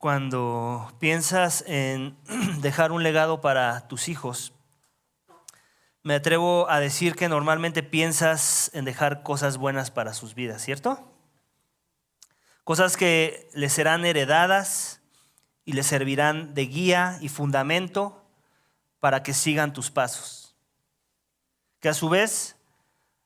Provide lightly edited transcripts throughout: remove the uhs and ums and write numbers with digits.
Cuando piensas en dejar un legado para tus hijos, me atrevo a decir que normalmente piensas en dejar cosas buenas para sus vidas, ¿cierto? Cosas que les serán heredadas y les servirán de guía y fundamento para que sigan tus pasos. Que a su vez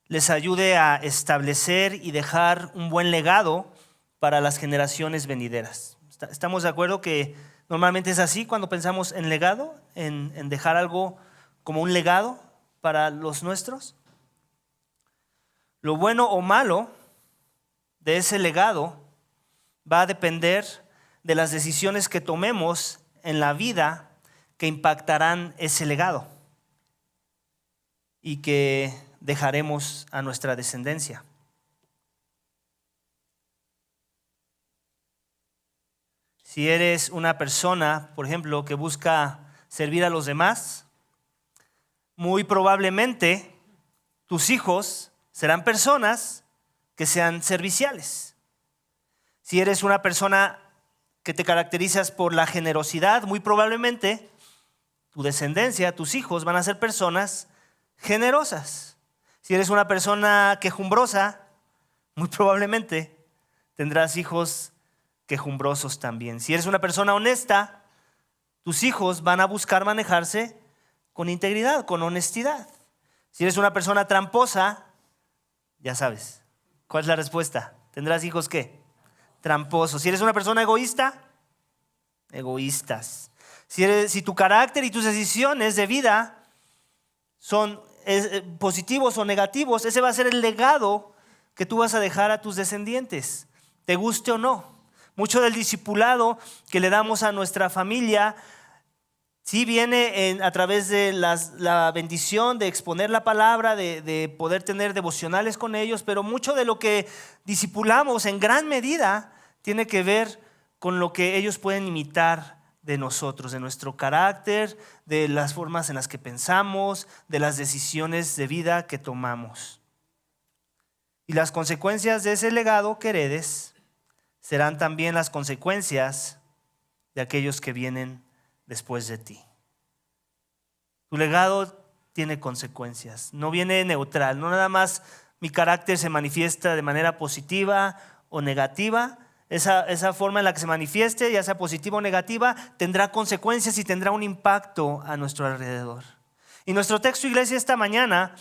les ayude a establecer y dejar un buen legado para las generaciones venideras. ¿Estamos de acuerdo que normalmente es así cuando pensamos en legado, en dejar algo como un legado para los nuestros? Lo bueno o malo de ese legado va a depender de las decisiones que tomemos en la vida que impactarán ese legado y que dejaremos a nuestra descendencia. Si eres una persona, por ejemplo, que busca servir a los demás, muy probablemente tus hijos serán personas que sean serviciales. Si eres una persona que te caracterizas por la generosidad, muy probablemente tu descendencia, tus hijos van a ser personas generosas. Si eres una persona quejumbrosa, muy probablemente tendrás hijos quejumbrosos también. Si eres una persona honesta, tus hijos van a buscar manejarse con integridad, con honestidad. Si eres una persona tramposa, ya sabes, ¿cuál es la respuesta? ¿Tendrás hijos qué? Tramposos. Si eres una persona egoísta, egoístas. Si tu carácter y tus decisiones de vida son positivos o negativos, ese va a ser el legado que tú vas a dejar a tus descendientes, te guste o no. Mucho del discipulado que le damos a nuestra familia sí viene a través de la bendición de exponer la palabra, de poder tener devocionales con ellos, pero mucho de lo que discipulamos en gran medida tiene que ver con lo que ellos pueden imitar de nosotros, de nuestro carácter, de las formas en las que pensamos, de las decisiones de vida que tomamos. Y las consecuencias de ese legado que heredes serán también las consecuencias de aquellos que vienen después de ti. Tu legado tiene consecuencias, no viene neutral, no nada más mi carácter se manifiesta de manera positiva o negativa. Esa forma en la que se manifieste, ya sea positiva o negativa, tendrá consecuencias y tendrá un impacto a nuestro alrededor. Y nuestro texto, iglesia, esta mañana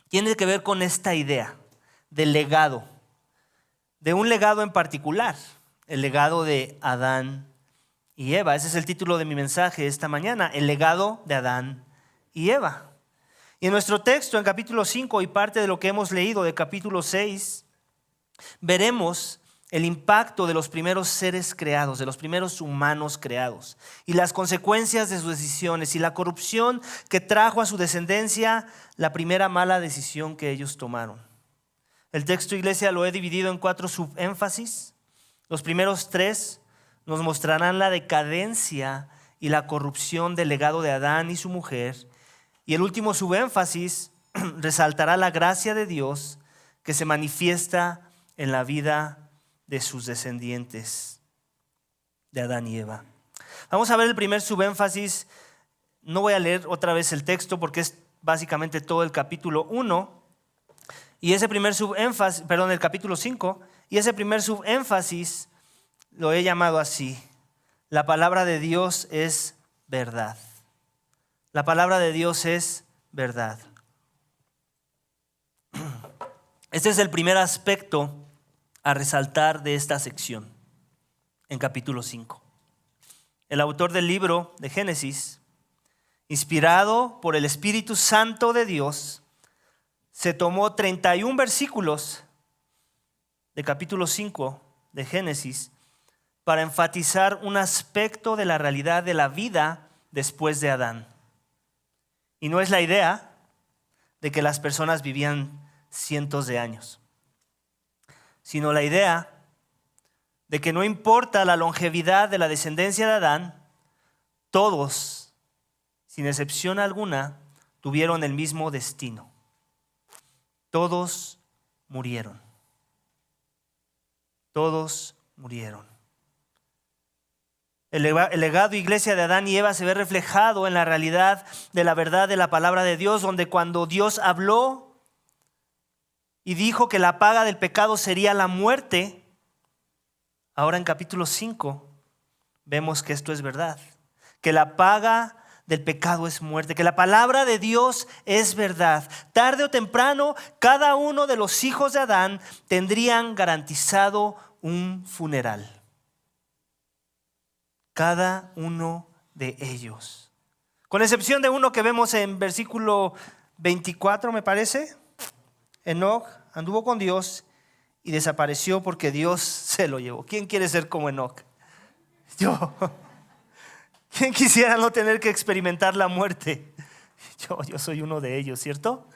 tiene que ver con esta idea del legado, de un legado en particular, el legado de Adán y Eva. Ese es el título de mi mensaje esta mañana, el legado de Adán y Eva. Y en nuestro texto, en capítulo 5 y parte de lo que hemos leído de capítulo 6, veremos el impacto de los primeros seres creados, de los primeros humanos creados, y las consecuencias de sus decisiones y la corrupción que trajo a su descendencia la primera mala decisión que ellos tomaron. El texto, iglesia, lo he dividido en 4 subénfasis. Los primeros 3 nos mostrarán la decadencia y la corrupción del legado de Adán y su mujer. Y el último subénfasis resaltará la gracia de Dios que se manifiesta en la vida de sus descendientes, de Adán y Eva. Vamos a ver el primer subénfasis. No voy a leer otra vez el texto porque es básicamente todo el capítulo 1. Y ese primer subénfasis, el capítulo 5, y ese primer subénfasis lo he llamado así: la palabra de Dios es verdad. La palabra de Dios es verdad. Este es el primer aspecto a resaltar de esta sección, en capítulo 5. El autor del libro de Génesis, inspirado por el Espíritu Santo de Dios, se tomó 31 versículos de capítulo 5 de Génesis para enfatizar un aspecto de la realidad de la vida después de Adán. Y no es la idea de que las personas vivían cientos de años, sino la idea de que no importa la longevidad de la descendencia de Adán, todos, sin excepción alguna, tuvieron el mismo destino. Todos murieron. Todos murieron. El legado iglesia de Adán y Eva se ve reflejado en la realidad de la verdad de la palabra de Dios, donde cuando Dios habló y dijo que la paga del pecado sería la muerte, ahora en capítulo 5 vemos que esto es verdad, que la paga del pecado es muerte, que la palabra de Dios es verdad. Tarde o temprano, cada uno de los hijos de Adán tendrían garantizado un funeral. Cada uno de ellos. Con excepción de uno que vemos en versículo 24, me parece. Enoc anduvo con Dios y desapareció porque Dios se lo llevó. ¿Quién quiere ser como Enoc? Yo. ¿Quién quisiera no tener que experimentar la muerte? Yo soy uno de ellos, ¿cierto?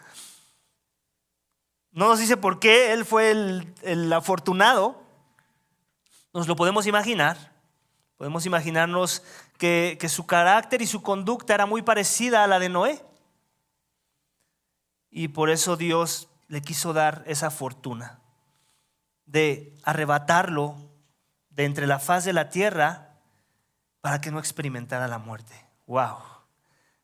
No nos dice por qué él fue el afortunado. Nos lo podemos imaginar. Podemos imaginarnos que su carácter y su conducta era muy parecida a la de Noé. Y por eso Dios le quiso dar esa fortuna de arrebatarlo de entre la faz de la tierra para que no experimentara la muerte. ¡Wow!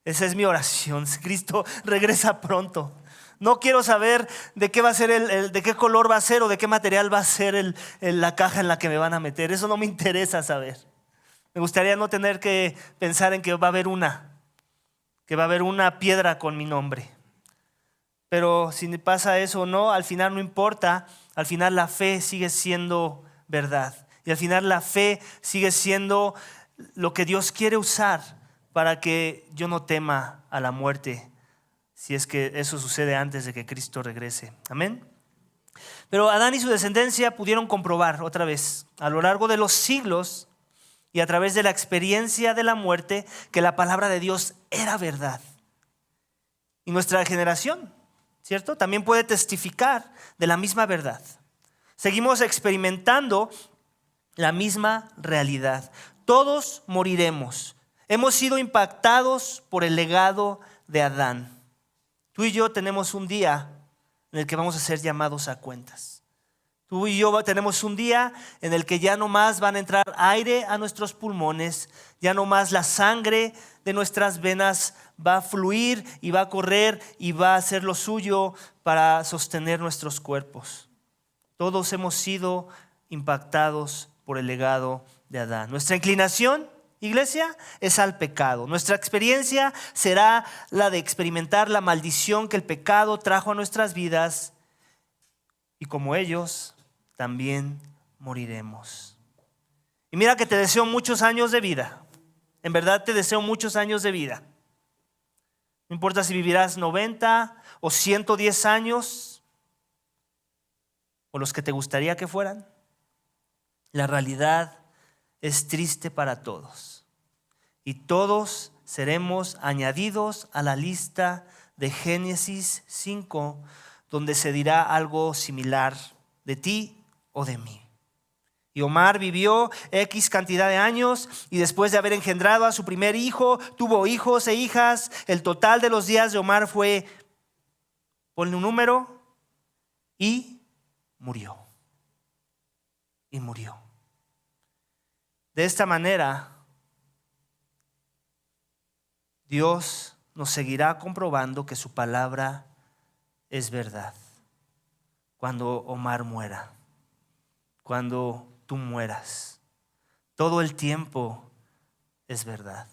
Esa es mi oración. Cristo regresa pronto. No quiero saber de qué va a ser de qué color va a ser o de qué material va a ser la caja en la que me van a meter. Eso no me interesa saber. Me gustaría no tener que pensar en que va a haber una piedra con mi nombre. Pero si pasa eso o no, al final no importa. Al final la fe sigue siendo verdad. Y al final la fe sigue siendo lo que Dios quiere usar para que yo no tema a la muerte, si es que eso sucede antes de que Cristo regrese. Amén. Pero Adán y su descendencia pudieron comprobar otra vez a lo largo de los siglos y a través de la experiencia de la muerte que la palabra de Dios era verdad. Y nuestra generación, ¿cierto?, también puede testificar de la misma verdad. Seguimos experimentando la misma realidad. Todos moriremos. Hemos sido impactados por el legado de Adán. Tú y yo tenemos un día en el que vamos a ser llamados a cuentas. Tú y yo tenemos un día en el que ya no más van a entrar aire a nuestros pulmones, ya no más la sangre de nuestras venas va a fluir y va a correr y va a hacer lo suyo para sostener nuestros cuerpos. Todos hemos sido impactados por el legado de Adán. Nuestra inclinación, iglesia, es al pecado. Nuestra experiencia será la de experimentar la maldición que el pecado trajo a nuestras vidas y como ellos también moriremos. Y mira que te deseo muchos años de vida. En verdad te deseo muchos años de vida. No importa si vivirás 90 o 110 años o los que te gustaría que fueran. La realidad es triste para todos. Y todos seremos añadidos a la lista de Génesis 5, donde se dirá algo similar de ti o de mí. Y Omar vivió X cantidad de años y después de haber engendrado a su primer hijo, tuvo hijos e hijas. El total de los días de Omar fue, ponle un número, y murió. Y murió. De esta manera, Dios nos seguirá comprobando que su palabra es verdad. Cuando Omar muera, cuando tú mueras, todo el tiempo es verdad.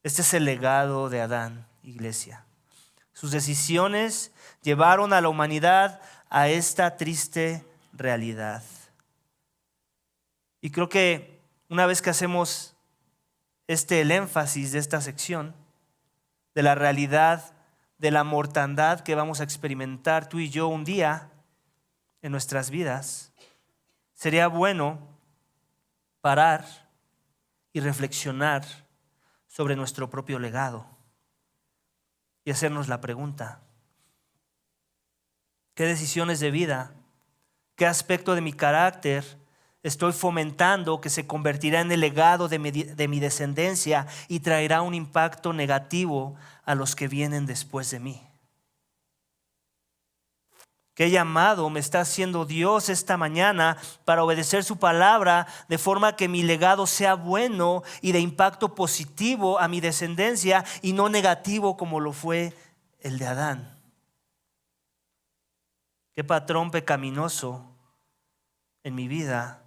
Este es el legado de Adán, iglesia. Sus decisiones llevaron a la humanidad a esta triste realidad. Y creo que una vez que hacemos el énfasis de esta sección, de la realidad de la mortandad que vamos a experimentar tú y yo un día en nuestras vidas, sería bueno parar y reflexionar sobre nuestro propio legado y hacernos la pregunta: ¿qué decisiones de vida, qué aspecto de mi carácter estoy fomentando que se convertirá en el legado de mi descendencia y traerá un impacto negativo a los que vienen después de mí? que he llamado, me está haciendo Dios esta mañana para obedecer su palabra de forma que mi legado sea bueno y de impacto positivo a mi descendencia y no negativo como lo fue el de Adán. ¿Qué patrón pecaminoso en mi vida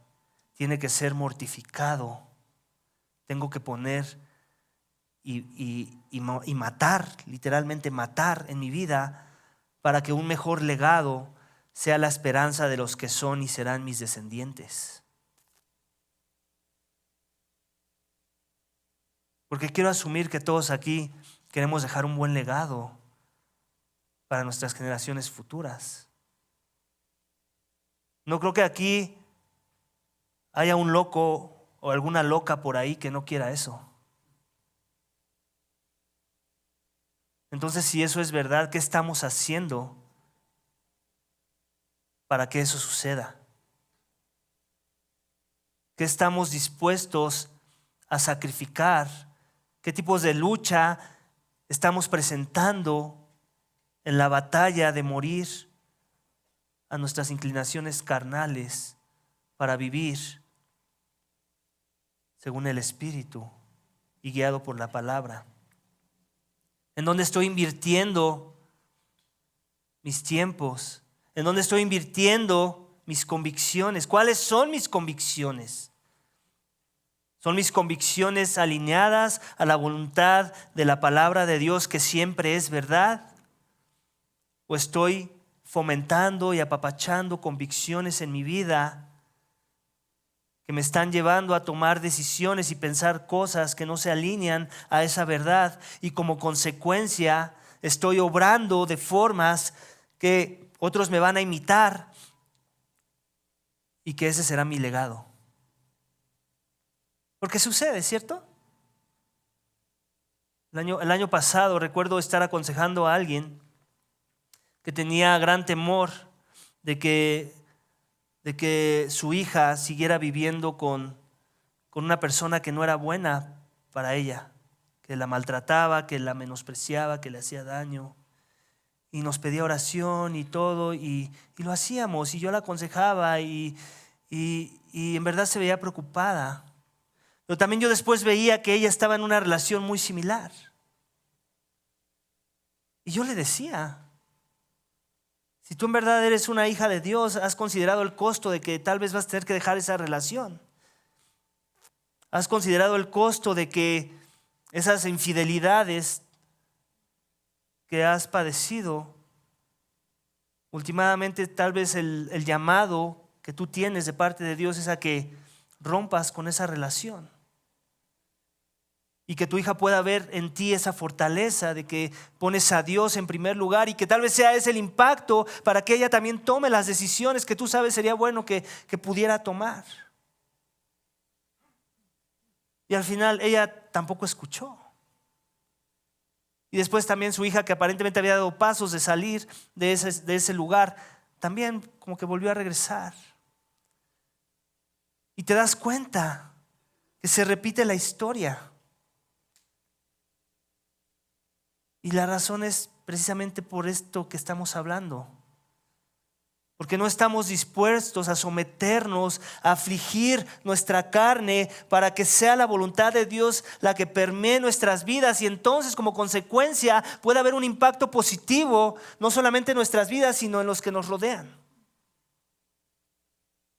tiene que ser mortificado? Tengo que poner y matar, literalmente matar en mi vida, para que un mejor legado sea la esperanza de los que son y serán mis descendientes. Porque quiero asumir que todos aquí queremos dejar un buen legado para nuestras generaciones futuras. No creo que aquí haya un loco o alguna loca por ahí que no quiera eso. Entonces, si eso es verdad, ¿qué estamos haciendo para que eso suceda? ¿Qué estamos dispuestos a sacrificar? ¿Qué tipos de lucha estamos presentando en la batalla de morir a nuestras inclinaciones carnales para vivir según el Espíritu y guiado por la palabra? ¿En dónde estoy invirtiendo mis tiempos? ¿En dónde estoy invirtiendo mis convicciones? ¿Cuáles son mis convicciones? ¿Son mis convicciones alineadas a la voluntad de la palabra de Dios que siempre es verdad? ¿O estoy fomentando y apapachando convicciones en mi vida que me están llevando a tomar decisiones y pensar cosas que no se alinean a esa verdad? Y como consecuencia estoy obrando de formas que otros me van a imitar y que ese será mi legado. Porque sucede, ¿cierto? El año pasado recuerdo estar aconsejando a alguien que tenía gran temor de que su hija siguiera viviendo con una persona que no era buena para ella, que la maltrataba, que la menospreciaba, que le hacía daño. Y nos pedía oración y todo, y lo hacíamos, y yo la aconsejaba, y en verdad se veía preocupada. Pero también yo después veía que ella estaba en una relación muy similar. Y yo le decía: si tú en verdad eres una hija de Dios, ¿has considerado el costo de que tal vez vas a tener que dejar esa relación? ¿Has considerado el costo de que esas infidelidades que has padecido, últimamente tal vez el llamado que tú tienes de parte de Dios es a que rompas con esa relación? Y que tu hija pueda ver en ti esa fortaleza de que pones a Dios en primer lugar, y que tal vez sea ese el impacto para que ella también tome las decisiones que tú sabes sería bueno que pudiera tomar. Y al final ella tampoco escuchó. Y después también su hija, que aparentemente había dado pasos de salir de ese lugar, también como que volvió a regresar. Y te das cuenta que se repite la historia. Y la razón es precisamente por esto que estamos hablando. Porque no estamos dispuestos a someternos, a afligir nuestra carne para que sea la voluntad de Dios la que permee nuestras vidas, y entonces como consecuencia puede haber un impacto positivo no solamente en nuestras vidas, sino en los que nos rodean.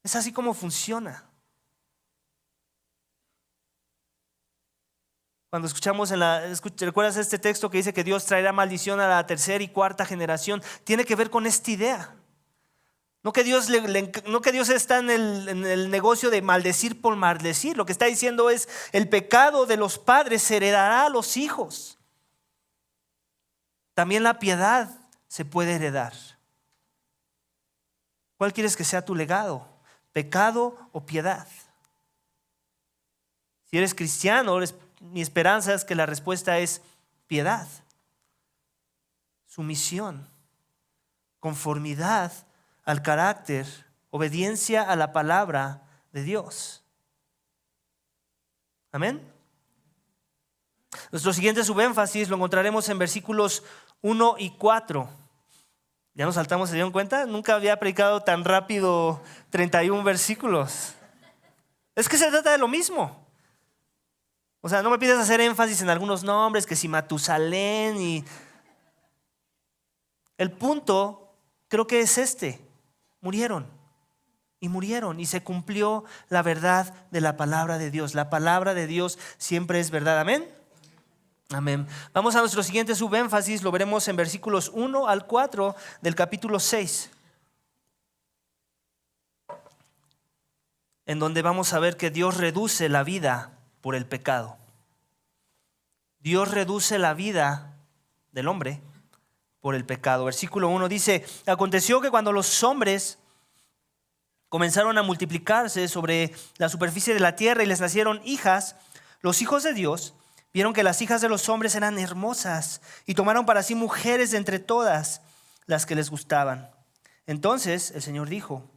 Es así como funciona. Cuando escuchamos ¿recuerdas este texto que dice que Dios traerá maldición a la tercera y cuarta generación? Tiene que ver con esta idea. No que Dios está en el negocio de maldecir por maldecir. Lo que está diciendo es: el pecado de los padres se heredará a los hijos. También la piedad se puede heredar. ¿Cuál quieres que sea tu legado? ¿Pecado o piedad? Si eres cristiano, mi esperanza es que la respuesta es piedad, sumisión, conformidad al carácter, obediencia a la palabra de Dios. Amén. Nuestro siguiente subénfasis lo encontraremos en versículos 1 y 4. Ya nos saltamos, ¿se dieron cuenta? Nunca había predicado tan rápido 31 versículos. Es que se trata de lo mismo. O sea, no me pides hacer énfasis en algunos nombres, que si Matusalén y... El punto creo que es este. Murieron y se cumplió la verdad de la palabra de Dios. La palabra de Dios siempre es verdad. Amén. Amén. Vamos a nuestro siguiente subénfasis, lo veremos en versículos 1 al 4 del capítulo 6. En donde vamos a ver que Dios reduce la vida por el pecado. Dios reduce la vida del hombre por el pecado. Versículo 1 dice: aconteció que cuando los hombres comenzaron a multiplicarse sobre la superficie de la tierra y les nacieron hijas, los hijos de Dios vieron que las hijas de los hombres eran hermosas y tomaron para sí mujeres de entre todas las que les gustaban. Entonces el Señor dijo: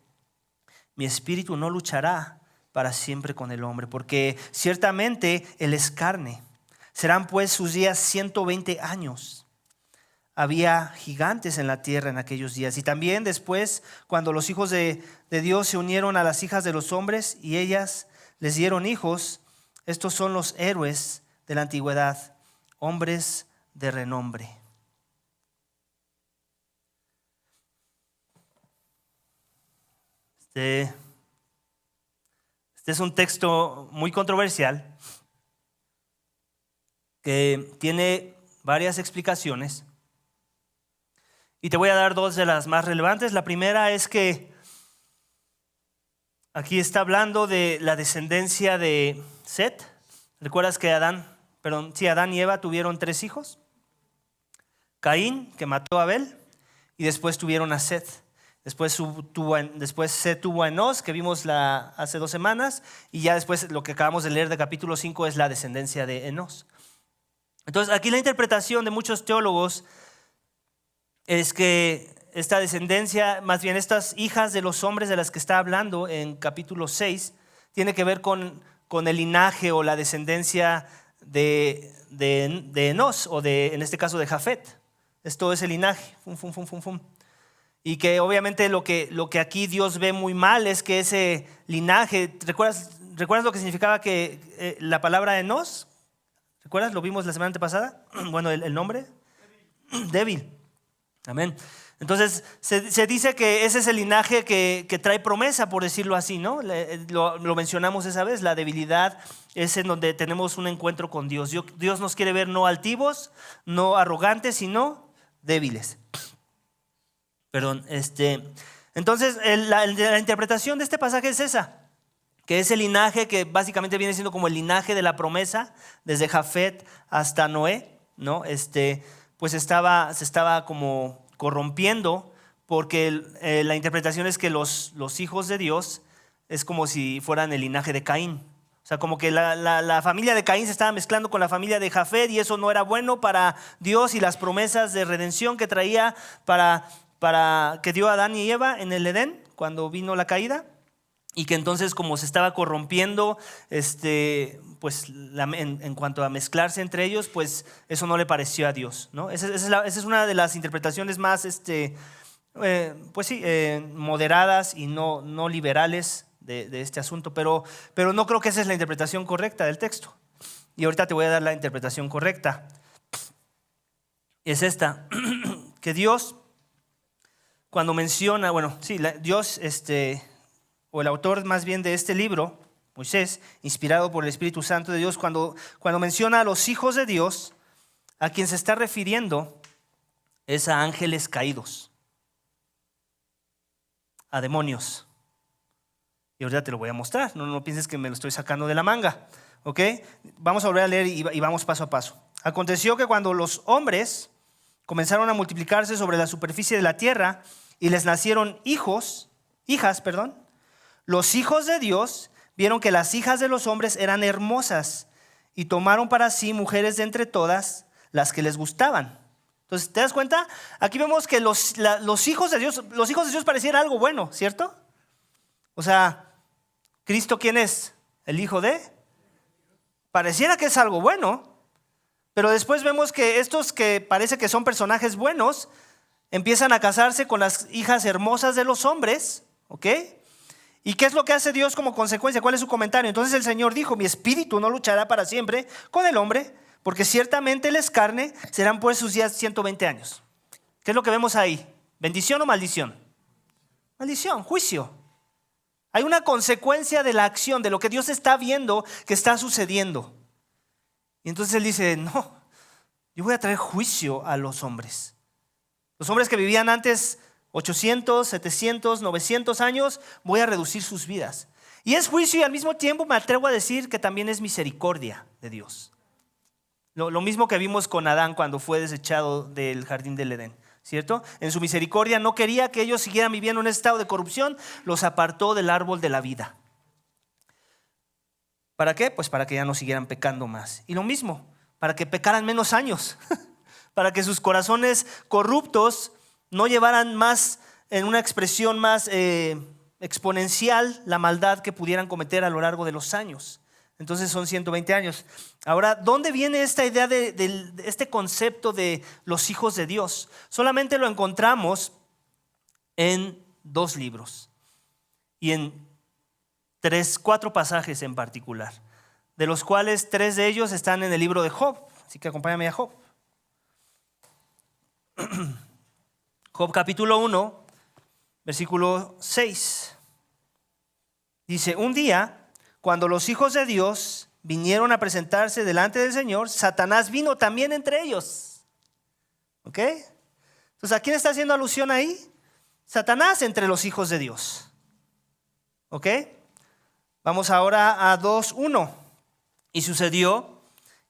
mi espíritu no luchará para siempre con el hombre, porque ciertamente él es carne. Serán pues sus días 120 años. Había gigantes en la tierra en aquellos días. Y también después, cuando los hijos de Dios se unieron a las hijas de los hombres y ellas les dieron hijos, estos son los héroes de la antigüedad, hombres de renombre. Este es un texto muy controversial que tiene varias explicaciones. Y te voy a dar dos de las más relevantes. La primera es que aquí está hablando de la descendencia de Set. ¿Recuerdas que Adán y Eva tuvieron 3 hijos? Caín, que mató a Abel, y después tuvieron a Set. Después Set tuvo a Enos, que vimos hace 2 semanas, y ya después lo que acabamos de leer de capítulo 5 es la descendencia de Enos. Entonces aquí la interpretación de muchos teólogos es que esta descendencia, más bien estas hijas de los hombres de las que está hablando en capítulo 6, tiene que ver con el linaje o la descendencia de Enos, o en este caso de Jafet. Esto es el linaje. Y que obviamente lo que aquí Dios ve muy mal es que ese linaje, ¿recuerdas lo que significaba que la palabra Enos? ¿Recuerdas? Lo vimos la semana antepasada. Bueno, el nombre. Débil. Amén. Entonces se dice que ese es el linaje que trae promesa, por decirlo así, ¿no? Lo mencionamos esa vez. La debilidad es en donde tenemos un encuentro con Dios. Dios nos quiere ver no altivos, no arrogantes, sino débiles. Perdón. Entonces la interpretación de este pasaje es esa, que es el linaje que básicamente viene siendo como el linaje de la promesa, desde Jafet hasta Noé, ¿no? Pues se estaba como corrompiendo, porque la interpretación es que los hijos de Dios es como si fueran el linaje de Caín. O sea, como que la familia de Caín se estaba mezclando con la familia de Jafet, y eso no era bueno para Dios y las promesas de redención que traía para que dio a Adán y Eva en el Edén cuando vino la caída. Y que entonces, como se estaba corrompiendo, pues en cuanto a mezclarse entre ellos, pues eso no le pareció a Dios, ¿no? Esa es una de las interpretaciones más, moderadas y no liberales de este asunto, pero no creo que esa es la interpretación correcta del texto. Y ahorita te voy a dar la interpretación correcta. Es esta, que Dios, cuando menciona, Dios, o el autor más bien de este libro, Moisés, inspirado por el Espíritu Santo de Dios, cuando menciona a los hijos de Dios, a quien se está refiriendo es a ángeles caídos, a demonios. Y ahorita te lo voy a mostrar, no pienses que me lo estoy sacando de la manga, ¿ok? Vamos a volver a leer y vamos paso a paso. Aconteció que cuando los hombres comenzaron a multiplicarse sobre la superficie de la tierra y les nacieron hijas, los hijos de Dios vieron que las hijas de los hombres eran hermosas y tomaron para sí mujeres de entre todas las que les gustaban. Entonces, ¿te das cuenta? Aquí vemos que los hijos de Dios pareciera algo bueno, ¿cierto? O sea, ¿Cristo quién es? ¿El hijo de? Pareciera que es algo bueno, pero después vemos que estos que parece que son personajes buenos, empiezan a casarse con las hijas hermosas de los hombres, ¿ok? ¿Y qué es lo que hace Dios como consecuencia? ¿Cuál es su comentario? Entonces el Señor dijo: mi espíritu no luchará para siempre con el hombre, porque ciertamente él es carne, serán pues sus días 120 años. ¿Qué es lo que vemos ahí? ¿Bendición o maldición? Maldición, juicio. Hay una consecuencia de la acción, de lo que Dios está viendo que está sucediendo. Y entonces él dice: no, yo voy a traer juicio a los hombres. Los hombres que vivían antes 800, 700, 900 años, voy a reducir sus vidas. Y es juicio, y al mismo tiempo me atrevo a decir que también es misericordia de Dios. Lo mismo que vimos con Adán cuando fue desechado del jardín del Edén, ¿cierto? En su misericordia no quería que ellos siguieran viviendo en un estado de corrupción, los apartó del árbol de la vida. ¿Para qué? Pues para que ya no siguieran pecando más. Y lo mismo, para que pecaran menos años, para que sus corazones corruptos no llevaran más, en una expresión más exponencial, la maldad que pudieran cometer a lo largo de los años. Entonces son 120 años. Ahora, ¿dónde viene esta idea de este concepto de los hijos de Dios? Solamente lo encontramos en 2 libros y en 4 pasajes en particular, de los cuales 3 de ellos están en el libro de Job. Así que acompáñame a Job. Job capítulo 1, versículo 6. Dice: un día, cuando los hijos de Dios vinieron a presentarse delante del Señor, Satanás vino también entre ellos. ¿Ok? Entonces, ¿a quién está haciendo alusión ahí? Satanás entre los hijos de Dios. ¿Ok? Vamos ahora a 2:1. Y sucedió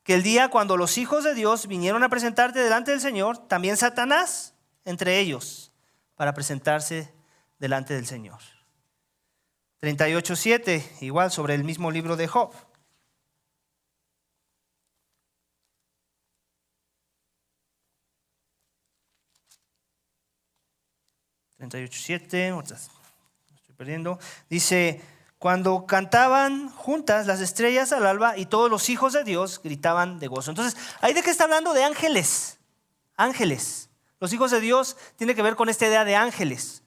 que el día cuando los hijos de Dios vinieron a presentarse delante del Señor, también Satanás entre ellos para presentarse delante del Señor. 38:7, igual sobre el mismo libro de Job. Estoy perdiendo. Dice: cuando cantaban juntas las estrellas al alba y todos los hijos de Dios gritaban de gozo. Entonces, ¿ahí de qué está hablando? De ángeles. Ángeles. Los hijos de Dios tiene que ver con esta idea de ángeles.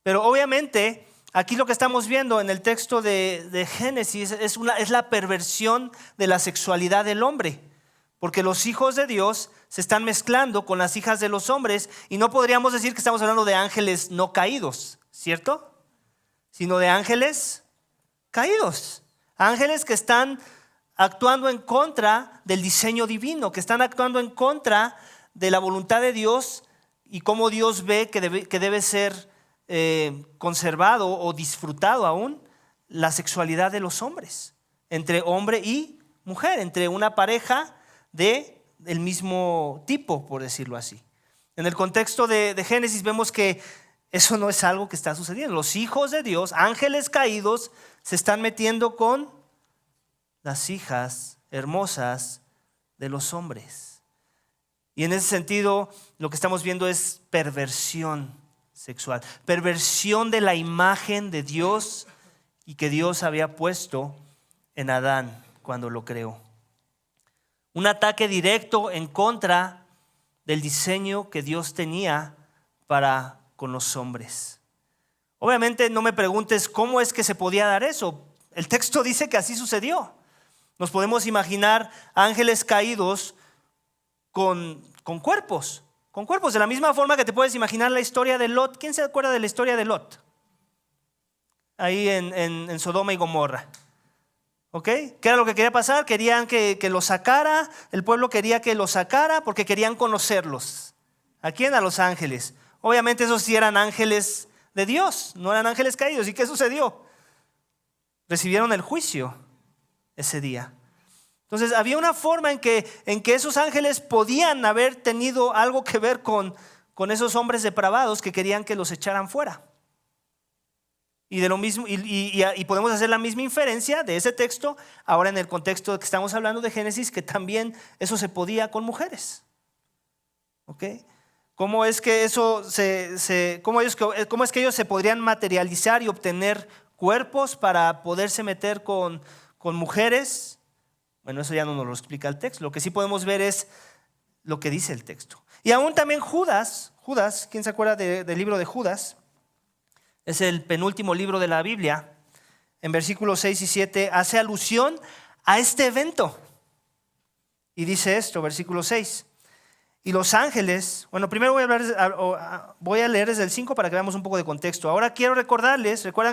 Pero obviamente, aquí lo que estamos viendo en el texto de Génesis es la perversión de la sexualidad del hombre. Porque los hijos de Dios se están mezclando con las hijas de los hombres, y no podríamos decir que estamos hablando de ángeles no caídos, ¿cierto? Sino de ángeles caídos. Ángeles que están actuando en contra del diseño divino, que están actuando en contra de la voluntad de Dios y cómo Dios ve que debe ser conservado o disfrutado aún la sexualidad de los hombres, entre hombre y mujer, entre una pareja del mismo tipo, por decirlo así. En el contexto de Génesis vemos que eso no es algo que está sucediendo. Los hijos de Dios, ángeles caídos, se están metiendo con las hijas hermosas de los hombres. Y en ese sentido, lo que estamos viendo es perversión sexual, perversión de la imagen de Dios y que Dios había puesto en Adán cuando lo creó. Un ataque directo en contra del diseño que Dios tenía para con los hombres. Obviamente no me preguntes cómo es que se podía dar eso. El texto dice que así sucedió. Nos podemos imaginar ángeles caídos con cuerpos, de la misma forma que te puedes imaginar la historia de Lot. ¿Quién se acuerda de la historia de Lot? Ahí en Sodoma y Gomorra. ¿Ok? ¿Qué era lo que quería pasar? Querían que lo sacara, el pueblo quería que lo sacara porque querían conocerlos. ¿A quién? A los ángeles. Obviamente esos sí eran ángeles de Dios, no eran ángeles caídos. ¿Y qué sucedió? Recibieron el juicio ese día. Entonces había una forma en que esos ángeles podían haber tenido algo que ver con esos hombres depravados que querían que los echaran fuera. Y de lo mismo, y podemos hacer la misma inferencia de ese texto ahora en el contexto que estamos hablando de Génesis, que también eso se podía con mujeres. ¿Ok? ¿Cómo es que cómo es que ellos se podrían materializar y obtener cuerpos para poderse meter con mujeres? Bueno, eso ya no nos lo explica el texto. Lo que sí podemos ver es lo que dice el texto. Y aún también Judas Judas, ¿quién se acuerda del libro de Judas? Es el penúltimo libro de la Biblia. En versículos 6 y 7 hace alusión a este evento. Y dice esto, versículo 6. Y los ángeles, bueno, primero voy a leer desde el 5 para que veamos un poco de contexto. Ahora quiero recuerdan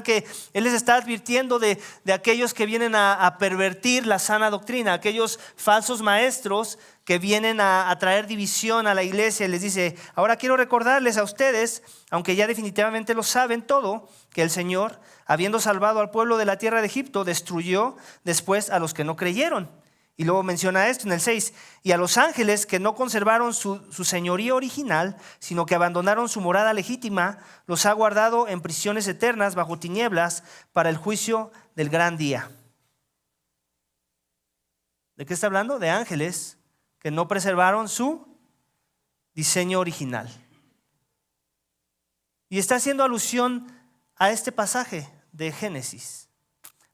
que Él les está advirtiendo de aquellos que vienen a pervertir la sana doctrina, aquellos falsos maestros que vienen a traer división a la iglesia. Les dice, ahora quiero recordarles a ustedes, aunque ya definitivamente lo saben todo, que el Señor, habiendo salvado al pueblo de la tierra de Egipto, destruyó después a los que no creyeron. Y luego menciona esto en el 6, y a los ángeles que no conservaron su señorío original, sino que abandonaron su morada legítima, los ha guardado en prisiones eternas bajo tinieblas para el juicio del gran día. ¿De qué está hablando? De ángeles que no preservaron su diseño original. Y está haciendo alusión a este pasaje de Génesis.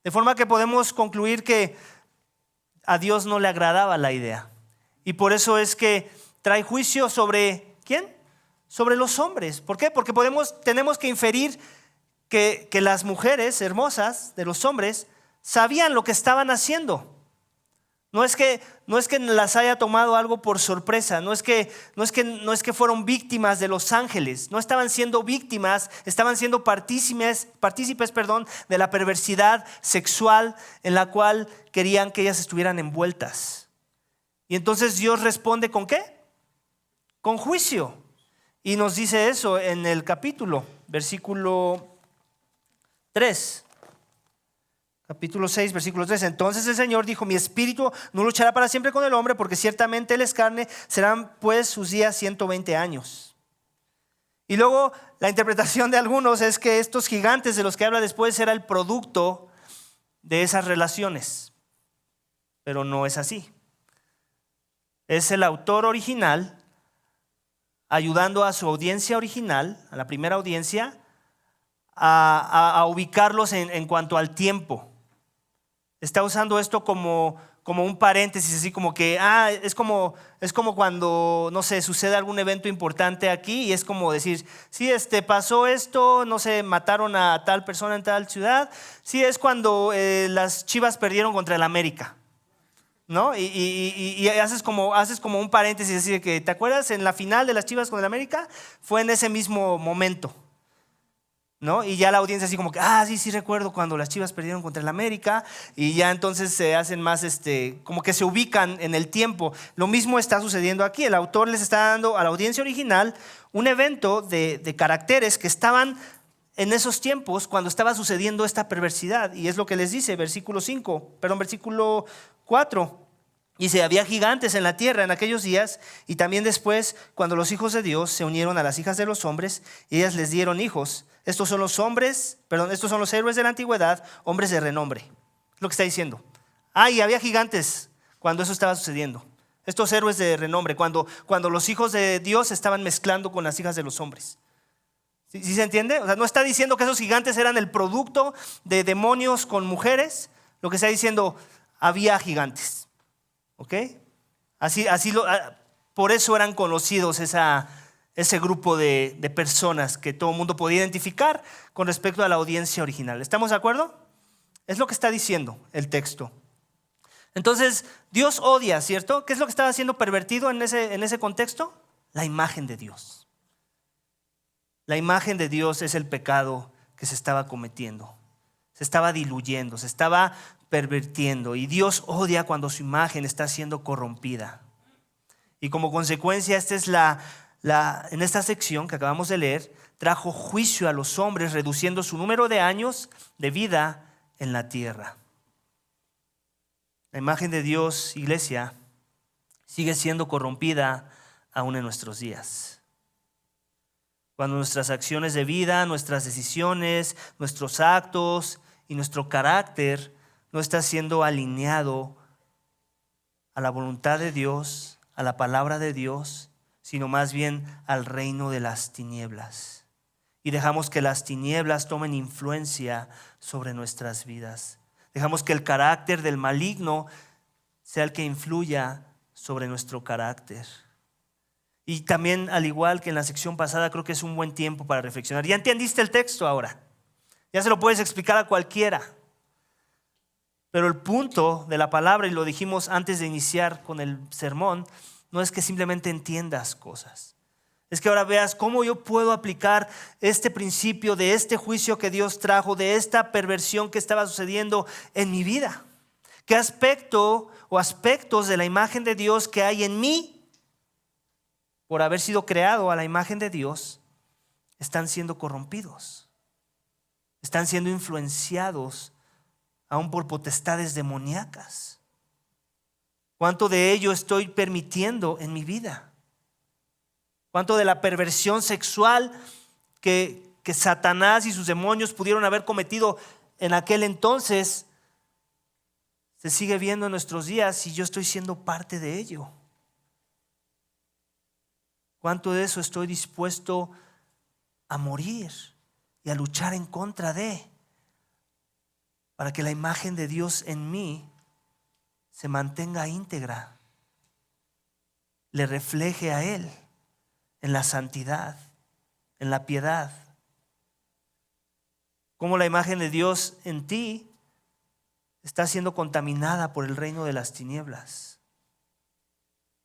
De forma que podemos concluir que a Dios no le agradaba la idea. Y por eso es que trae juicio sobre ¿quién? Sobre los hombres. ¿Por qué? Porque tenemos que inferir que las mujeres hermosas de los hombres sabían lo que estaban haciendo. No es que las haya tomado algo por sorpresa, no es que fueron víctimas de los ángeles, no estaban siendo víctimas, estaban siendo partícipes, de la perversidad sexual en la cual querían que ellas estuvieran envueltas. Y entonces Dios responde ¿con qué? Con juicio. Y nos dice eso en el capítulo, versículo 3. Capítulo 6, versículo 3. Entonces el Señor dijo, mi espíritu no luchará para siempre con el hombre, porque ciertamente él es carne, serán pues sus días 120 años. Y luego la interpretación de algunos es que estos gigantes de los que habla después era el producto de esas relaciones. Pero no es así. Es el autor original ayudando a su audiencia original, a la primera audiencia, a ubicarlos en cuanto al tiempo. Está usando esto como un paréntesis, así como que es como cuando, no sé, sucede algún evento importante aquí y es como decir, sí, pasó esto, no sé, mataron a tal persona en tal ciudad. Sí, es cuando las Chivas perdieron contra el América, ¿no? Y haces como un paréntesis así de que, ¿te acuerdas? En la final de las Chivas con el América fue en ese mismo momento, ¿no? Y ya la audiencia así como que, sí recuerdo cuando las Chivas perdieron contra el América, y ya entonces se hacen más, como que se ubican en el tiempo. Lo mismo está sucediendo aquí. El autor les está dando a la audiencia original un evento de caracteres que estaban en esos tiempos cuando estaba sucediendo esta perversidad. Y es lo que les dice, versículo 4. Dice, había gigantes en la tierra en aquellos días y también después cuando los hijos de Dios se unieron a las hijas de los hombres y ellas les dieron hijos. Estos son los héroes de la antigüedad, hombres de renombre. Es lo que está diciendo. Y había gigantes cuando eso estaba sucediendo. Estos héroes de renombre, cuando los hijos de Dios se estaban mezclando con las hijas de los hombres. ¿Sí se entiende? O sea, no está diciendo que esos gigantes eran el producto de demonios con mujeres. Lo que está diciendo, había gigantes. ¿Ok? Por eso eran conocidos ese grupo de personas que todo el mundo podía identificar con respecto a la audiencia original. ¿Estamos de acuerdo? Es lo que está diciendo el texto. Entonces, Dios odia, ¿cierto? ¿Qué es lo que estaba siendo pervertido en ese contexto? La imagen de Dios. La imagen de Dios es el pecado que se estaba cometiendo. Se estaba diluyendo, se estaba pervirtiendo, y Dios odia cuando su imagen está siendo corrompida. Y como consecuencia, esta es en esta sección que acabamos de leer, trajo juicio a los hombres, reduciendo su número de años de vida en la tierra. La imagen de Dios, iglesia, sigue siendo corrompida aún en nuestros días. Cuando nuestras acciones de vida, nuestras decisiones, nuestros actos y nuestro carácter no está siendo alineado a la voluntad de Dios, a la palabra de Dios, sino más bien al reino de las tinieblas. Y dejamos que las tinieblas tomen influencia sobre nuestras vidas. Dejamos que el carácter del maligno sea el que influya sobre nuestro carácter. Y también, al igual que en la sección pasada, creo que es un buen tiempo para reflexionar. ¿Ya entendiste el texto ahora? Ya se lo puedes explicar a cualquiera. Pero el punto de la palabra, y lo dijimos antes de iniciar con el sermón, no es que simplemente entiendas cosas. Es que ahora veas cómo yo puedo aplicar este principio de este juicio que Dios trajo, de esta perversión que estaba sucediendo en mi vida. ¿Qué aspecto o aspectos de la imagen de Dios que hay en mí, por haber sido creado a la imagen de Dios, están siendo corrompidos? Están siendo influenciados aún por potestades demoníacas. ¿Cuánto de ello estoy permitiendo en mi vida? ¿Cuánto de la perversión sexual que Satanás y sus demonios pudieron haber cometido en aquel entonces se sigue viendo en nuestros días y yo estoy siendo parte de ello? ¿Cuánto de eso estoy dispuesto a morir y a luchar en contra de, para que la imagen de Dios en mí se mantenga íntegra, le refleje a Él en la santidad, en la piedad? Cómo la imagen de Dios en ti está siendo contaminada por el reino de las tinieblas.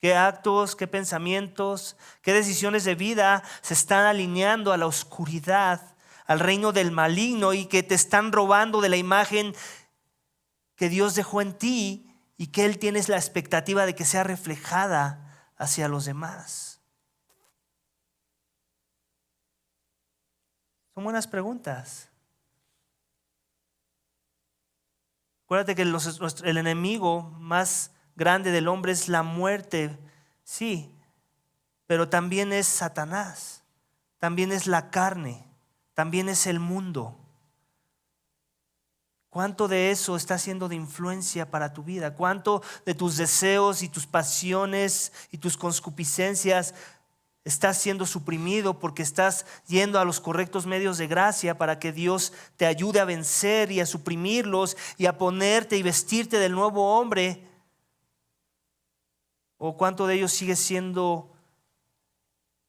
¿Qué actos, qué pensamientos, qué decisiones de vida se están alineando a la oscuridad, al reino del maligno, y que te están robando de la imagen que Dios dejó en ti y que Él tienes la expectativa de que sea reflejada hacia los demás? Son buenas preguntas. Acuérdate que el enemigo más grande del hombre es la muerte, sí, pero también es Satanás, también es la carne, también es el mundo. ¿Cuánto de eso está siendo de influencia para tu vida? ¿Cuánto de tus deseos y tus pasiones y tus concupiscencias está siendo suprimido porque estás yendo a los correctos medios de gracia para que Dios te ayude a vencer y a suprimirlos y a ponerte y vestirte del nuevo hombre? ¿O cuánto de ellos sigue siendo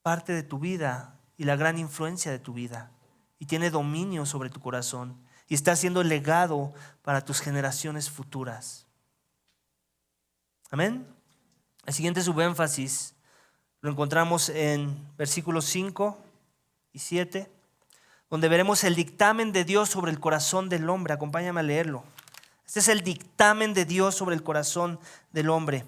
parte de tu vida y la gran influencia de tu vida y tiene dominio sobre tu corazón y está siendo el legado para tus generaciones futuras? Amén. El siguiente subénfasis lo encontramos en versículos 5 y 7, donde veremos el dictamen de Dios sobre el corazón del hombre. Acompáñame a leerlo. Este es el dictamen de Dios sobre el corazón del hombre.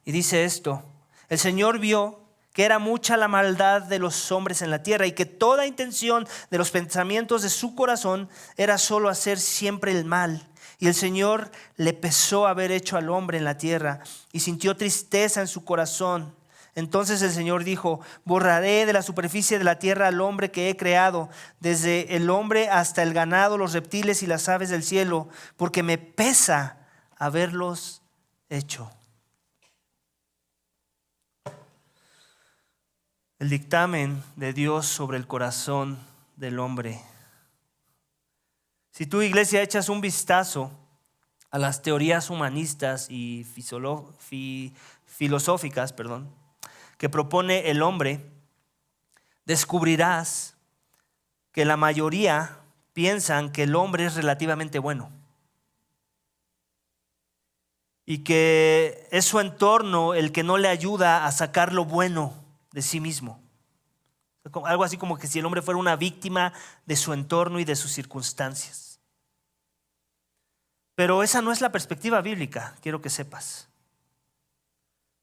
Y dice esto: el Señor vio que era mucha la maldad de los hombres en la tierra y que toda intención de los pensamientos de su corazón era solo hacer siempre el mal. Y el Señor le pesó haber hecho al hombre en la tierra y sintió tristeza en su corazón. Entonces el Señor dijo: borraré de la superficie de la tierra al hombre que he creado, desde el hombre hasta el ganado, los reptiles y las aves del cielo, porque me pesa haberlos hecho. El dictamen de Dios sobre el corazón del hombre. Si tú, iglesia, echas un vistazo a las teorías humanistas y filosóficas, que propone el hombre, descubrirás que la mayoría piensan que el hombre es relativamente bueno y que es su entorno el que no le ayuda a sacar lo bueno de sí mismo. Algo así como que si el hombre fuera una víctima de su entorno y de sus circunstancias. Pero esa no es la perspectiva bíblica, quiero que sepas.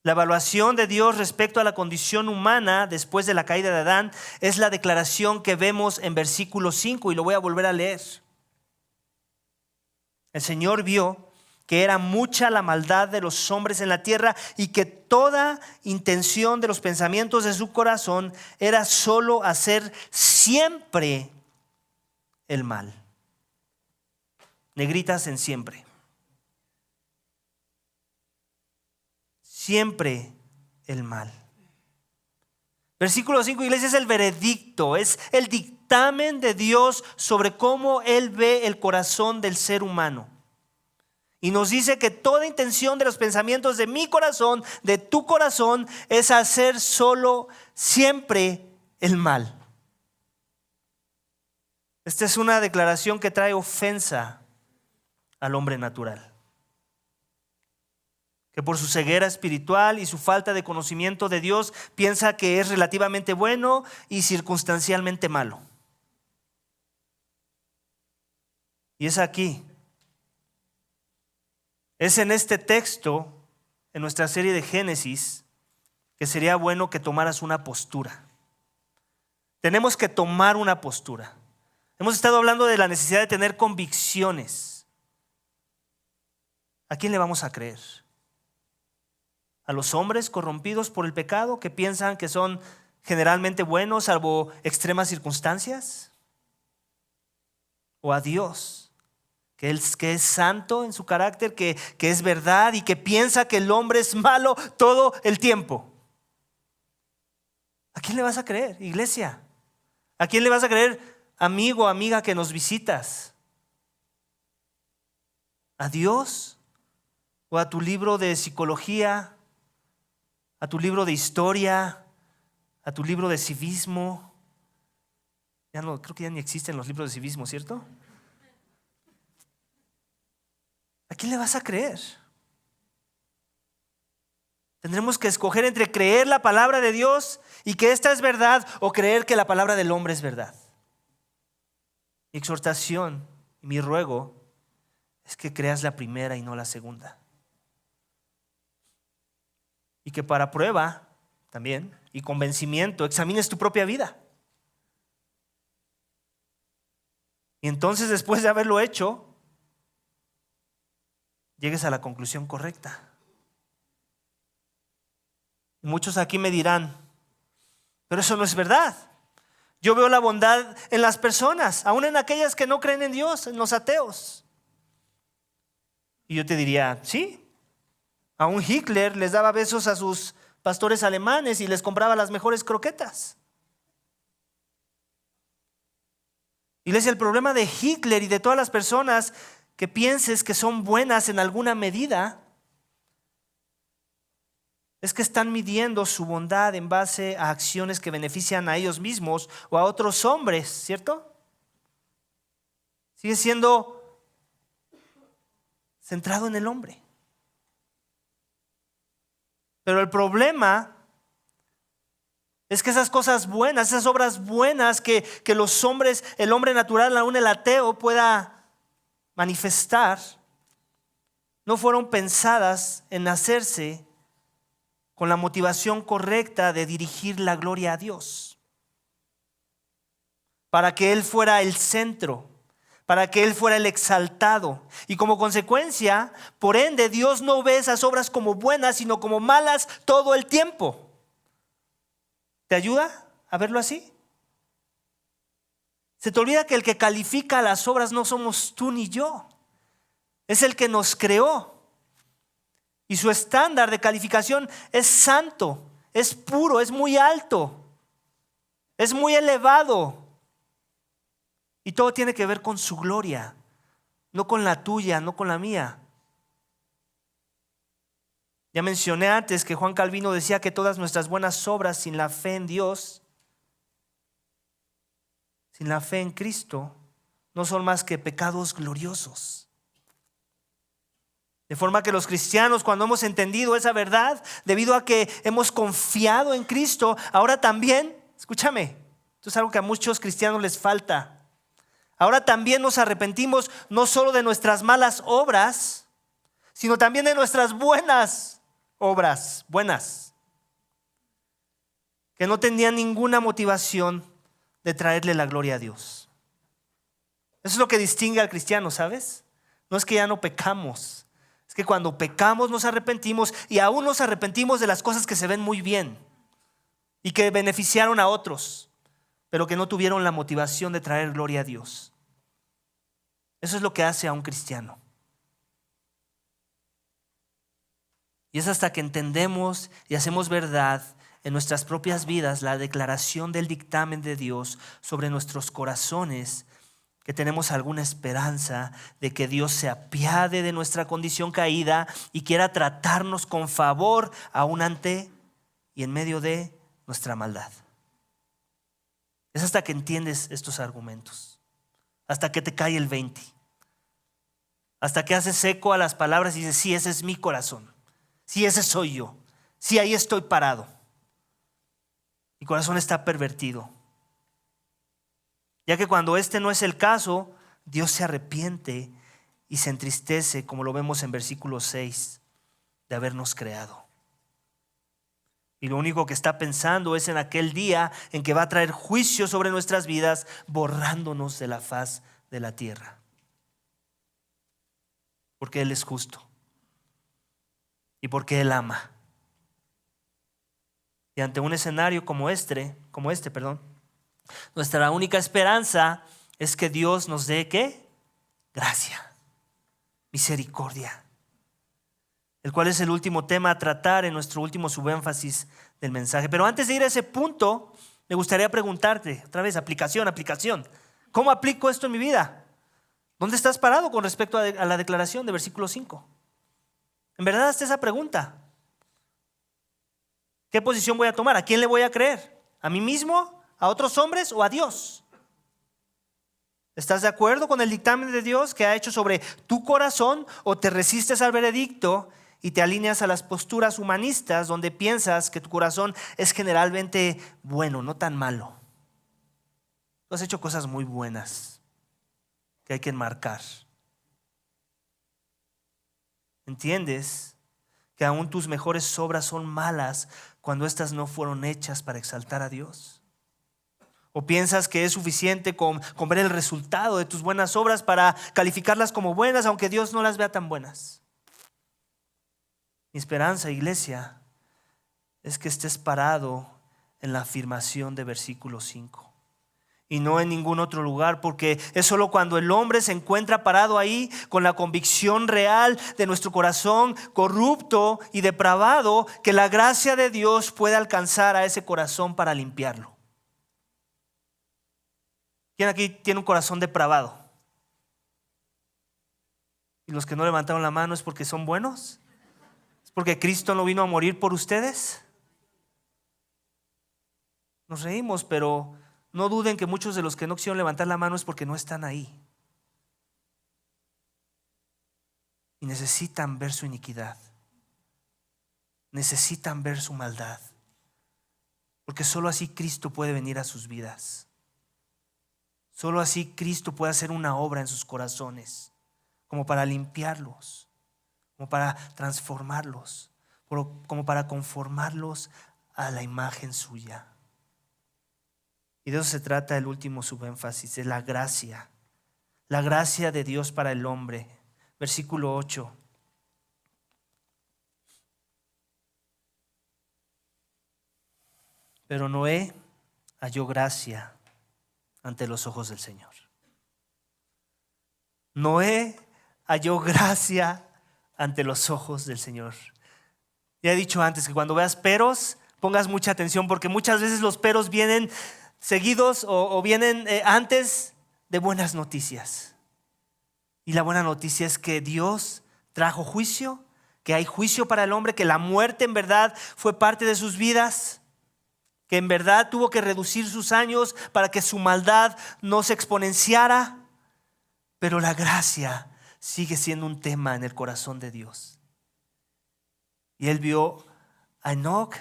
La evaluación de Dios respecto a la condición humana después de la caída de Adán es la declaración que vemos en versículo 5, y lo voy a volver a leer. El Señor vio que era mucha la maldad de los hombres en la tierra y que toda intención de los pensamientos de su corazón era solo hacer siempre el mal. Negritas en siempre. Siempre el mal. Versículo 5, iglesia, es el veredicto, es el dictamen de Dios sobre cómo Él ve el corazón del ser humano. Y nos dice que toda intención de los pensamientos de mi corazón, de tu corazón, es hacer solo siempre el mal. Esta es una declaración que trae ofensa al hombre natural, que por su ceguera espiritual y su falta de conocimiento de Dios piensa que es relativamente bueno y circunstancialmente malo. Y es aquí, es en este texto, en nuestra serie de Génesis, que sería bueno que tomaras una postura. Tenemos que tomar una postura. Hemos estado hablando de la necesidad de tener convicciones. ¿A quién le vamos a creer? ¿A los hombres corrompidos por el pecado que piensan que son generalmente buenos salvo extremas circunstancias? ¿O a Dios, que es santo en su carácter, que es verdad y que piensa que el hombre es malo todo el tiempo? ¿A quién le vas a creer, iglesia? ¿A quién le vas a creer, amigo o amiga que nos visitas? ¿A Dios? ¿O a tu libro de psicología? ¿A tu libro de historia? ¿A tu libro de civismo? Ya no, creo que ya ni existen los libros de civismo, ¿cierto? ¿A quién le vas a creer? Tendremos que escoger entre creer la palabra de Dios y que esta es verdad, o creer que la palabra del hombre es verdad. Mi exhortación y mi ruego es que creas la primera y no la segunda. Y que para prueba también y convencimiento examines tu propia vida. Y entonces, después de haberlo hecho, llegues a la conclusión correcta. Muchos aquí me dirán, pero eso no es verdad. Yo veo la bondad en las personas, aún en aquellas que no creen en Dios, en los ateos. Y yo te diría, sí. Aún Hitler les daba besos a sus pastores alemanes y les compraba las mejores croquetas. Iglesia, el problema de Hitler y de todas las personas que pienses que son buenas en alguna medida es que están midiendo su bondad en base a acciones que benefician a ellos mismos o a otros hombres, ¿cierto? Sigue siendo centrado en el hombre. Pero el problema es que esas cosas buenas, esas obras buenas que los hombres, el hombre natural, aún el ateo pueda manifestar, no fueron pensadas en hacerse con la motivación correcta de dirigir la gloria a Dios, para que Él fuera el centro, para que Él fuera el exaltado. Y como consecuencia, por ende, Dios no ve esas obras como buenas, sino como malas todo el tiempo. ¿Te ayuda a verlo así? Se te olvida que el que califica las obras no somos tú ni yo, es el que nos creó. Y su estándar de calificación es santo, es puro, es muy alto, es muy elevado. Y todo tiene que ver con su gloria, no con la tuya, no con la mía. Ya mencioné antes que Juan Calvino decía que todas nuestras buenas obras sin la fe en Dios, sin la fe en Cristo, no son más que pecados gloriosos. De forma que los cristianos, cuando hemos entendido esa verdad, debido a que hemos confiado en Cristo, ahora también, escúchame, esto es algo que a muchos cristianos les falta. Ahora también nos arrepentimos no solo de nuestras malas obras, sino también de nuestras buenas obras, buenas, que no tenían ninguna motivación de traerle la gloria a Dios. Eso es lo que distingue al cristiano, ¿sabes? No es que ya no pecamos. Es que cuando pecamos nos arrepentimos y aún nos arrepentimos de las cosas que se ven muy bien y que beneficiaron a otros, pero que no tuvieron la motivación de traer gloria a Dios. Eso es lo que hace a un cristiano. Y es hasta que entendemos y hacemos verdad en nuestras propias vidas la declaración del dictamen de Dios sobre nuestros corazones que tenemos alguna esperanza de que Dios se apiade de nuestra condición caída y quiera tratarnos con favor aún ante y en medio de nuestra maldad. Es hasta que entiendes estos argumentos, hasta que te cae el 20, hasta que haces eco a las palabras y dices, sí, ese es mi corazón, sí, ese soy yo, sí, ahí estoy parado. Mi corazón está pervertido. Ya que cuando este no es el caso, Dios se arrepiente y se entristece, como lo vemos en versículo 6, de habernos creado. Y lo único que está pensando es en aquel día en que va a traer juicio sobre nuestras vidas, borrándonos de la faz de la tierra. Porque Él es justo y porque Él ama. Y ante un escenario como este, nuestra única esperanza es que Dios nos dé ¿qué? Gracia, misericordia, el cual es el último tema a tratar en nuestro último subénfasis del mensaje. Pero antes de ir a ese punto, me gustaría preguntarte, otra vez, aplicación. ¿Cómo aplico esto en mi vida? ¿Dónde estás parado con respecto a la declaración de versículo 5? ¿En verdad hazte esa pregunta? ¿Qué posición voy a tomar? ¿A quién le voy a creer? ¿A mí mismo? ¿A otros hombres o a Dios? ¿Estás de acuerdo con el dictamen de Dios que ha hecho sobre tu corazón o te resistes al veredicto y te alineas a las posturas humanistas donde piensas que tu corazón es generalmente bueno, no tan malo? Tú has hecho cosas muy buenas que hay que enmarcar. ¿Entiendes que aún tus mejores obras son malas cuando éstas no fueron hechas para exaltar a Dios? ¿O piensas que es suficiente con ver el resultado de tus buenas obras para calificarlas como buenas, aunque Dios no las vea tan buenas? Mi esperanza, iglesia, es que estés parado en la afirmación de versículo 5 y no en ningún otro lugar, porque es solo cuando el hombre se encuentra parado ahí con la convicción real de nuestro corazón corrupto y depravado que la gracia de Dios puede alcanzar a ese corazón para limpiarlo. ¿Quién aquí tiene un corazón depravado? ¿Y los que no levantaron la mano es porque son buenos? ¿Es porque Cristo no vino a morir por ustedes? Nos reímos, pero no duden que muchos de los que no quisieron levantar la mano es porque no están ahí. Y necesitan ver su iniquidad. Necesitan ver su maldad. Porque solo así Cristo puede venir a sus vidas. Solo así Cristo puede hacer una obra en sus corazones, como para limpiarlos, como para transformarlos, como para conformarlos a la imagen suya. Y de eso se trata el último subénfasis, de la gracia de Dios para el hombre. Versículo 8. Pero Noé halló gracia ante los ojos del Señor. Noé halló gracia ante los ojos del Señor. Ya he dicho antes que cuando veas peros, pongas mucha atención, porque muchas veces los peros vienen seguidos o vienen antes de buenas noticias. Y la buena noticia es que Dios trajo juicio, que hay juicio para el hombre, que la muerte en verdad fue parte de sus vidas, que en verdad tuvo que reducir sus años para que su maldad no se exponenciara. Pero la gracia sigue siendo un tema en el corazón de Dios. Y Él vio a Enoc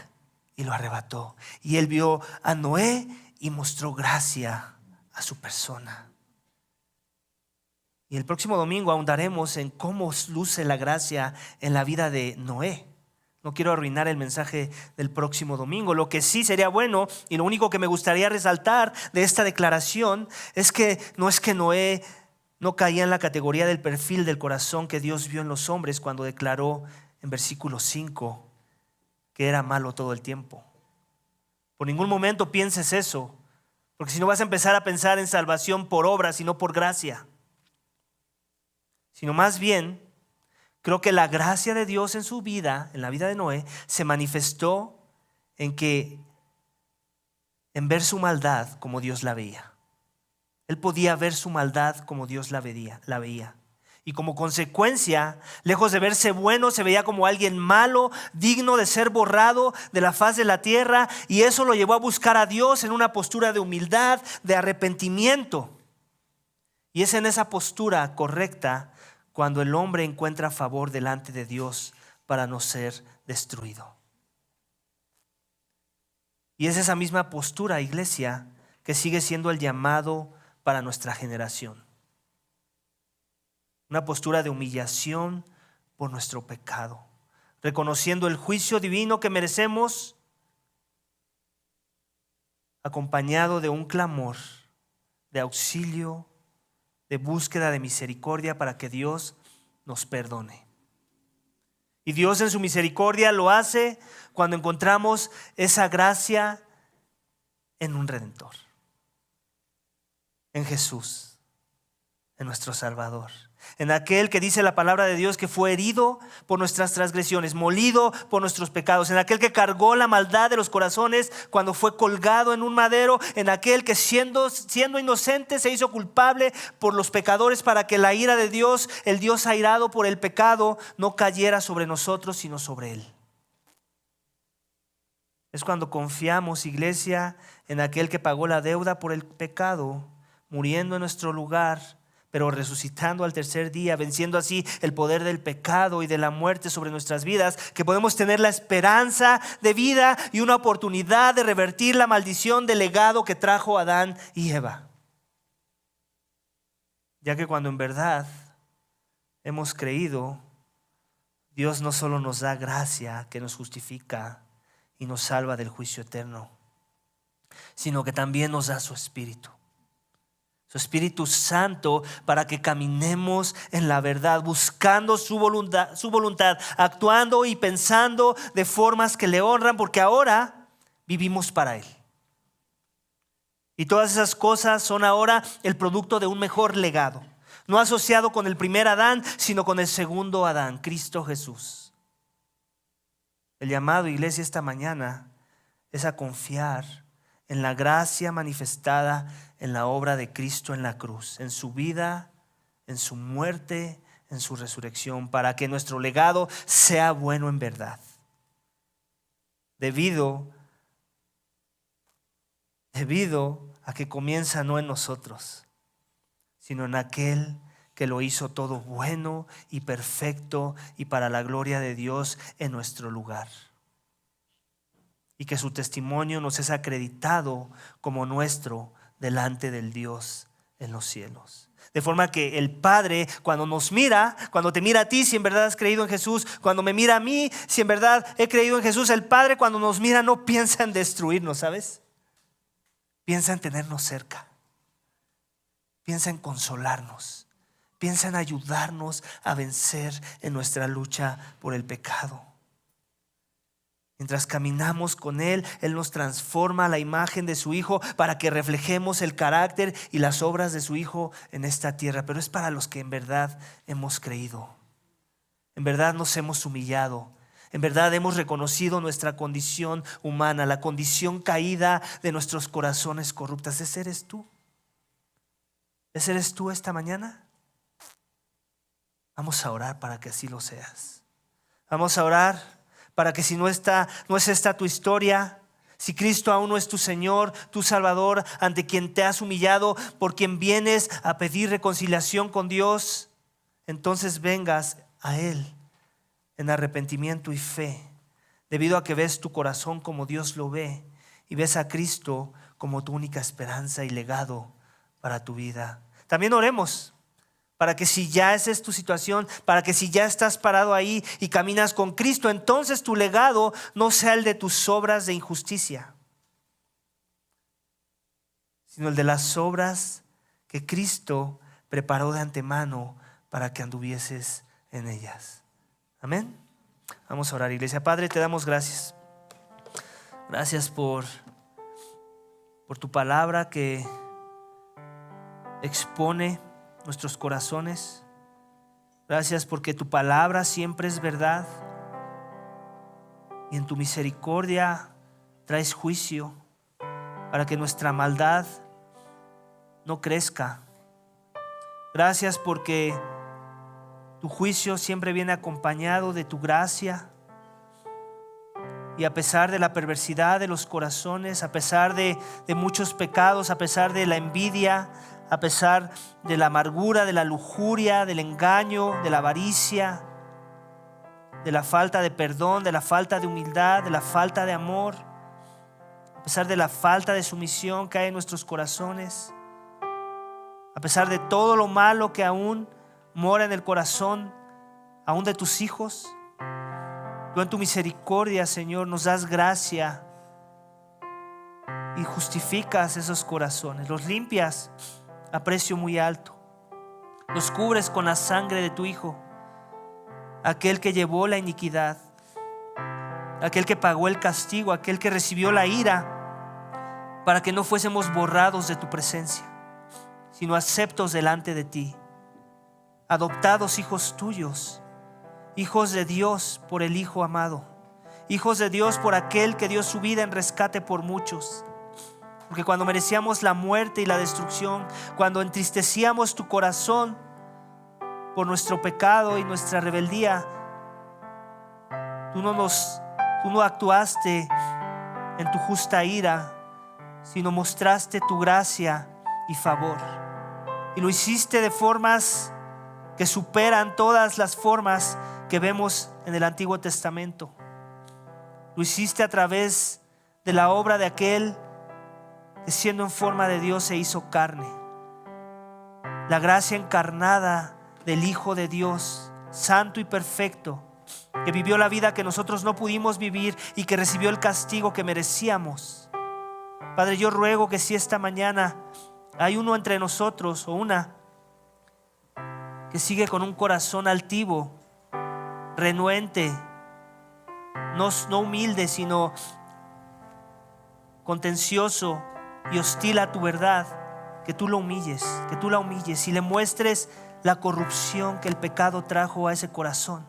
y lo arrebató. Y Él vio a Noé y mostró gracia a su persona. Y el próximo domingo ahondaremos en cómo luce la gracia en la vida de Noé. No quiero arruinar el mensaje del próximo domingo. Lo que sí sería bueno, y lo único que me gustaría resaltar de esta declaración, es que Noé no caía en la categoría del perfil del corazón que Dios vio en los hombres cuando declaró en versículo 5 que era malo todo el tiempo. Por ningún momento pienses eso, porque si no vas a empezar a pensar en salvación por obras y no por gracia. Sino más bien, creo que la gracia de Dios en su vida, en la vida de Noé, se manifestó en ver su maldad como Dios la veía. Él podía ver su maldad como Dios la veía. Y como consecuencia, lejos de verse bueno, se veía como alguien malo, digno de ser borrado de la faz de la tierra. Y eso lo llevó a buscar a Dios en una postura de humildad, de arrepentimiento. Y es en esa postura correcta cuando el hombre encuentra favor delante de Dios para no ser destruido. Y es esa misma postura, iglesia, que sigue siendo el llamado para nuestra generación. Una postura de humillación por nuestro pecado, reconociendo el juicio divino que merecemos, acompañado de un clamor de auxilio, de búsqueda de misericordia para que Dios nos perdone. Y Dios en su misericordia lo hace cuando encontramos esa gracia en un Redentor, en Jesús, en nuestro Salvador, en aquel que dice la palabra de Dios que fue herido por nuestras transgresiones, molido por nuestros pecados, en aquel que cargó la maldad de los corazones cuando fue colgado en un madero, en aquel que siendo inocente se hizo culpable por los pecadores para que la ira de Dios, el Dios airado por el pecado, no cayera sobre nosotros sino sobre Él. Es cuando confiamos, iglesia, en aquel que pagó la deuda por el pecado, muriendo en nuestro lugar, pero resucitando al tercer día, venciendo así el poder del pecado y de la muerte sobre nuestras vidas, que podemos tener la esperanza de vida y una oportunidad de revertir la maldición del legado que trajo Adán y Eva. Ya que cuando en verdad hemos creído, Dios no solo nos da gracia que nos justifica y nos salva del juicio eterno, sino que también nos da su Espíritu. Su Espíritu Santo para que caminemos en la verdad, buscando su voluntad, actuando y pensando de formas que le honran, porque ahora vivimos para Él. Y todas esas cosas son ahora el producto de un mejor legado, no asociado con el primer Adán, sino con el segundo Adán, Cristo Jesús. El llamado, iglesia, esta mañana es a confiar en la gracia manifestada en la obra de Cristo en la cruz, en su vida, en su muerte, en su resurrección, para que nuestro legado sea bueno en verdad. Debido a que comienza no en nosotros, sino en aquel que lo hizo todo bueno y perfecto y para la gloria de Dios en nuestro lugar. Y que su testimonio nos es acreditado como nuestro delante del Dios en los cielos. De forma que el Padre, cuando nos mira, cuando te mira a ti, si en verdad has creído en Jesús, cuando me mira a mí, si en verdad he creído en Jesús, el Padre cuando nos mira no piensa en destruirnos, ¿sabes? Piensa en tenernos cerca. Piensa en consolarnos. Piensa en ayudarnos a vencer en nuestra lucha por el pecado. Mientras caminamos con Él, Él nos transforma a la imagen de su Hijo para que reflejemos el carácter y las obras de su Hijo en esta tierra. Pero es para los que en verdad hemos creído. En verdad nos hemos humillado. En verdad hemos reconocido nuestra condición humana, la condición caída de nuestros corazones corruptas. ¿Ese eres tú? ¿Ese eres tú esta mañana? Vamos a orar para que así lo seas. Vamos a orar para que si no es esta tu historia, si Cristo aún no es tu Señor, tu Salvador, ante quien te has humillado, por quien vienes a pedir reconciliación con Dios, entonces vengas a Él en arrepentimiento y fe, debido a que ves tu corazón como Dios lo ve y ves a Cristo como tu única esperanza y legado para tu vida. También oremos para que si ya esa es tu situación, para que si ya estás parado ahí y caminas con Cristo, entonces tu legado no sea el de tus obras de injusticia, sino el de las obras que Cristo preparó de antemano para que anduvieses en ellas. Amén. Vamos a orar, iglesia. Padre, te damos gracias. Gracias por tu palabra que expone nuestros corazones. Gracias porque tu palabra siempre es verdad y en tu misericordia traes juicio para que nuestra maldad no crezca. Gracias porque tu juicio siempre viene acompañado de tu gracia. Y a pesar de la perversidad de los corazones, a pesar de muchos pecados, a pesar de la envidia, a pesar de la amargura, de la lujuria, del engaño, de la avaricia, de la falta de perdón, de la falta de humildad, de la falta de amor, a pesar de la falta de sumisión que hay en nuestros corazones, a pesar de todo lo malo que aún mora en el corazón, aún de tus hijos, tú en tu misericordia, Señor, nos das gracia y justificas esos corazones, los limpias a precio muy alto, los cubres con la sangre de tu Hijo, aquel que llevó la iniquidad, aquel que pagó el castigo, aquel que recibió la ira para que no fuésemos borrados de tu presencia, sino aceptos delante de ti, adoptados hijos tuyos, hijos de Dios por el Hijo amado, hijos de Dios por aquel que dio su vida en rescate por muchos. Porque cuando merecíamos la muerte y la destrucción, cuando entristecíamos tu corazón por nuestro pecado y nuestra rebeldía, tú no actuaste en tu justa ira, sino mostraste tu gracia y favor. Y lo hiciste de formas que superan todas las formas que vemos en el Antiguo Testamento. Lo hiciste a través de la obra de aquel que, siendo en forma de Dios, se hizo carne. La gracia encarnada del Hijo de Dios, santo y perfecto, que vivió la vida que nosotros no pudimos vivir y que recibió el castigo que merecíamos. Padre, yo ruego que si esta mañana hay uno entre nosotros o una que sigue con un corazón altivo, renuente, no humilde, sino contencioso y hostil a tu verdad, que tú lo humilles, que tú la humilles y le muestres la corrupción que el pecado trajo a ese corazón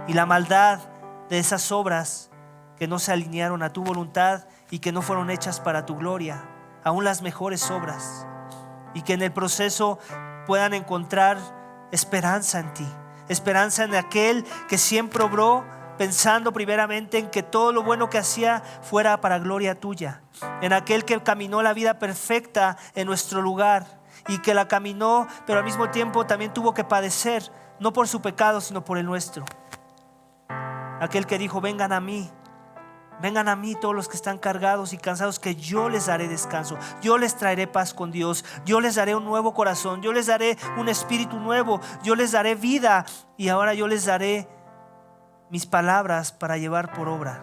y la maldad de esas obras que no se alinearon a tu voluntad y que no fueron hechas para tu gloria, aún las mejores obras, y que en el proceso puedan encontrar esperanza en ti, esperanza en aquel que siempre obró pensando primeramente en que todo lo bueno que hacía fuera para gloria tuya, en aquel que caminó la vida perfecta en nuestro lugar y que la caminó, pero al mismo tiempo también tuvo que padecer, no por su pecado sino por el nuestro. Aquel que dijo: vengan a mí todos los que están cargados y cansados, que yo les daré descanso, yo les traeré paz con Dios, yo les daré un nuevo corazón, yo les daré un espíritu nuevo, yo les daré vida y ahora yo les daré mis palabras para llevar por obra.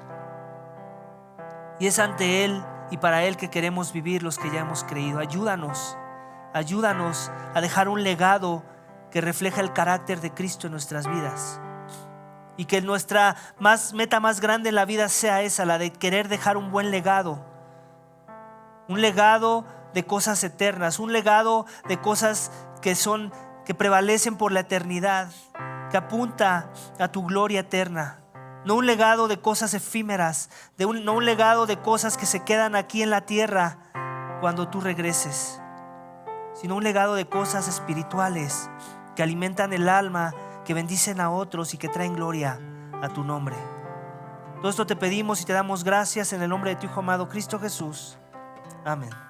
Y es ante Él y para Él que queremos vivir los que ya hemos creído. Ayúdanos a dejar un legado que refleja el carácter de Cristo en nuestras vidas. Y que nuestra meta más grande en la vida sea esa, la de querer dejar un buen legado. Un legado de cosas eternas, un legado de cosas que prevalecen por la eternidad, que apunta a tu gloria eterna. No un legado de cosas efímeras, no un legado de cosas que se quedan aquí en la tierra cuando tú regreses, sino un legado de cosas espirituales que alimentan el alma, que bendicen a otros y que traen gloria a tu nombre. Todo esto te pedimos y te damos gracias en el nombre de tu Hijo amado Cristo Jesús. Amén.